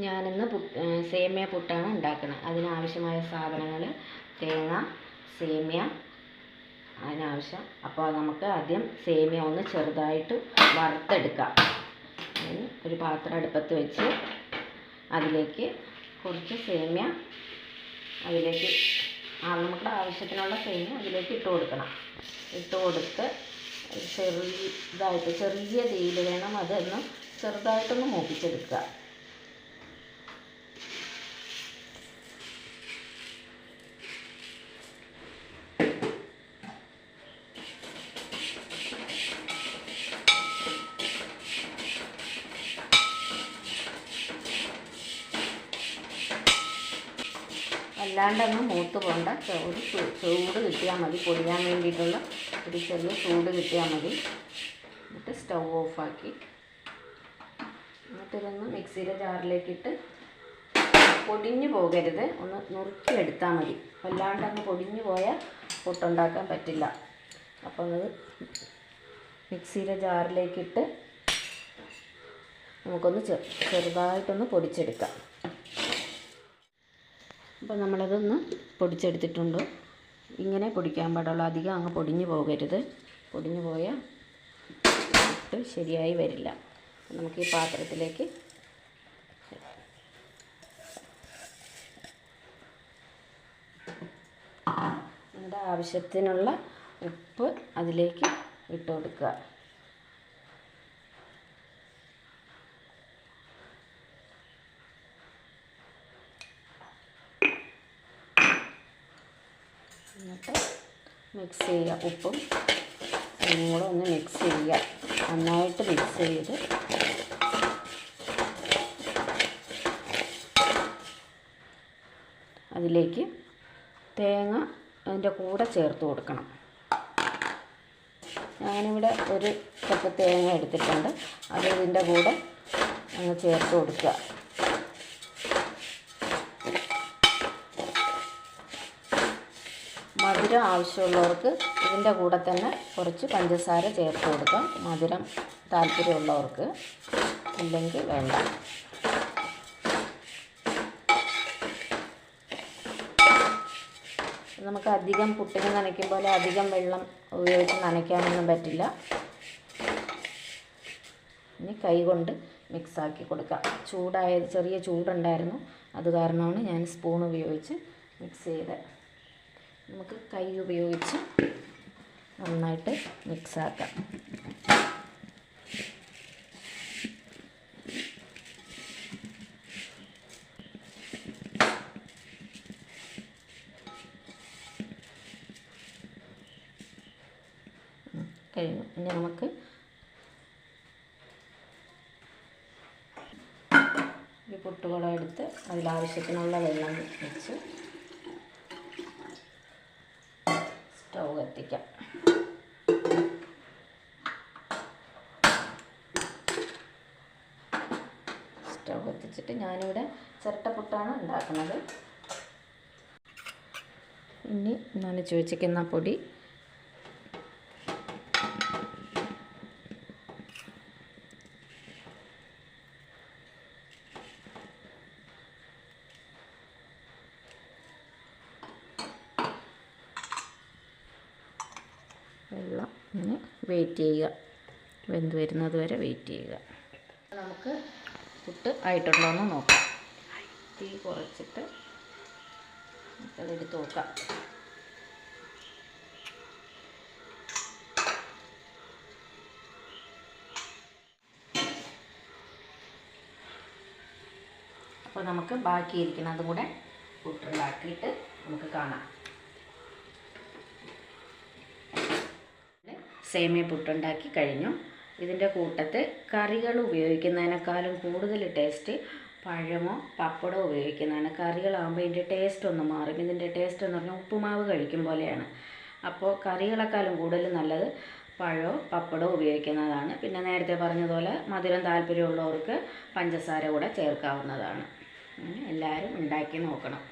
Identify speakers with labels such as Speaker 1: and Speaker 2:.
Speaker 1: ഞാനിന്ന് സേമിയ പുട്ടാണ് ഉണ്ടാക്കുന്നത്. അതിനാവശ്യമായ സാധനങ്ങൾ തേങ്ങ, സേമിയ അതിനാവശ്യം. അപ്പോൾ നമുക്ക് ആദ്യം സേമിയ ഒന്ന് ചെറുതായിട്ട് വറുത്തെടുക്കാം. ഒരു പാത്രം അടുപ്പത്ത് വെച്ച് അതിലേക്ക് കുറച്ച് സേമിയ അതിലേക്ക് നമ്മുടെ ആവശ്യത്തിനുള്ള സേമിയ അതിലേക്ക് ഇട്ട് കൊടുക്കണം. ഇട്ട് കൊടുത്ത് ചെറിയ തീയിൽ വേണം അതൊന്ന് ചെറുതായിട്ടൊന്ന് മൂപ്പിച്ചെടുക്കുക. അല്ലാണ്ടൊന്നും മൂത്ത് പോകണ്ട. ഒരു ചൂട് കിട്ടിയാൽ മതി, പൊടിയാൻ വേണ്ടിയിട്ടുള്ള ഒരു ചെറിയ ചൂട് കിട്ടിയാൽ മതി. എന്നിട്ട് സ്റ്റൗ ഓഫാക്കി എന്നിട്ടിതൊന്ന് മിക്സിയുടെ ജാറിലേക്കിട്ട് പൊടിഞ്ഞു പോകരുത്, ഒന്ന് നുറുക്കിയെടുത്താൽ മതി. അല്ലാണ്ടങ്ങ് പൊടിഞ്ഞു പോയാൽ പുട്ടുണ്ടാക്കാൻ പറ്റില്ല. അപ്പോൾ അത് മിക്സിയുടെ ജാറിലേക്കിട്ട് നമുക്കൊന്ന് ചെറുതായിട്ടൊന്ന് പൊടിച്ചെടുക്കാം. അപ്പോൾ നമ്മളതൊന്ന് പൊടിച്ചെടുത്തിട്ടുണ്ട്. ഇങ്ങനെ പൊടിക്കാൻ പാടുള്ളൂ, അധികം അങ്ങ് പൊടിഞ്ഞു പോകരുത്. പൊടിഞ്ഞു പോയാൽ പുട്ട് ശരിയായി വരില്ല. നമുക്ക് ഈ പാത്രത്തിലേക്ക് നമ്മുടെ ആവശ്യത്തിനുള്ള ഉപ്പ് അതിലേക്ക് ഇട്ട് കൊടുക്കുക. എന്നിട്ട് മിക്സ് ചെയ്യുക. ഉപ്പും കൂടെ ഒന്ന് മിക്സ് ചെയ്യുക. നന്നായിട്ട് മിക്സ് ചെയ്ത് അതിലേക്ക് തേങ്ങ അതിൻ്റെ കൂടെ ചേർത്ത് കൊടുക്കണം. ഞാനിവിടെ ഒരു കപ്പ് തേങ്ങ എടുത്തിട്ടുണ്ട്. അത് ഇതിൻ്റെ കൂടെ അങ്ങ് ചേർത്ത് കൊടുക്കുക. മധുരം ആവശ്യമുള്ളവർക്ക് ഇതിൻ്റെ കൂടെ തന്നെ കുറച്ച് പഞ്ചസാര ചേർത്ത് കൊടുക്കാം. മധുരം താല്പര്യമുള്ളവർക്ക്, ഇല്ലെങ്കിൽ വേണ്ട. നമുക്ക് അധികം പുട്ടിന് നനയ്ക്കും പോലെ അധികം വെള്ളം ഉപയോഗിച്ച് നനയ്ക്കാനൊന്നും പറ്റില്ല. ഇനി കൈ കൊണ്ട് മിക്സാക്കി കൊടുക്കാം. ചെറിയ ചൂടുണ്ടായിരുന്നു, അത് കാരണമാണ് ഞാൻ സ്പൂൺ ഉപയോഗിച്ച് മിക്സ് ചെയ്തത്. നമുക്ക് കൈ ഉപയോഗിച്ച് നന്നായിട്ട് മിക്സാക്കാം. കഴിഞ്ഞു. ഇനി നമുക്ക് ഈ പുട്ടുകുടം എടുത്ത് അതിലാവശ്യത്തിനുള്ള വെള്ളം വെച്ച് സ്റ്റൗ കത്തിക്കാം. സ്റ്റൗ കത്തിച്ചിട്ട് ഞാനിവിടെ ചിരട്ടപ്പുട്ടാണ് ഉണ്ടാക്കുന്നത്. ഇനി നനച്ച് വെച്ചിരിക്കുന്ന പൊടി വെള്ളം ഇങ്ങനെ വെയിറ്റ് ചെയ്യുക, വെന്ത് വരുന്നത് വരെ വെയിറ്റ് ചെയ്യുക. നമുക്ക് പുട്ട് ആയിട്ടുണ്ടോ എന്ന് നോക്കാം. തീ കുറച്ചിട്ട് നമുക്കതെടുത്ത് നോക്കാം. അപ്പോൾ നമുക്ക് ബാക്കിയിരിക്കുന്നതും കൂടെ പുട്ടുണ്ടാക്കിയിട്ട് നമുക്ക് കാണാം. സേമിയ പുട്ടുണ്ടാക്കി കഴിഞ്ഞു. ഇതിൻ്റെ കൂട്ടത്ത് കറികൾ ഉപയോഗിക്കുന്നതിനേക്കാളും കൂടുതൽ ടേസ്റ്റ് പഴമോ പപ്പടമോ ഉപയോഗിക്കുന്നതാണ്. കറികളാകുമ്പോൾ ഇതിൻ്റെ ടേസ്റ്റ് ഒന്ന് മാറും. ഇതിൻ്റെ ടേസ്റ്റ് എന്ന് പറഞ്ഞാൽ ഉപ്പുമാവ് കഴിക്കും പോലെയാണ്. അപ്പോൾ കറികളെക്കാളും കൂടുതൽ നല്ലത് പഴമോ പപ്പടമോ ഉപയോഗിക്കുന്നതാണ്. പിന്നെ നേരത്തെ പറഞ്ഞതുപോലെ മധുരം താല്പര്യമുള്ളവർക്ക് പഞ്ചസാര കൂടെ ചേർക്കാവുന്നതാണ്. എല്ലാവരും ഉണ്ടാക്കി നോക്കണം.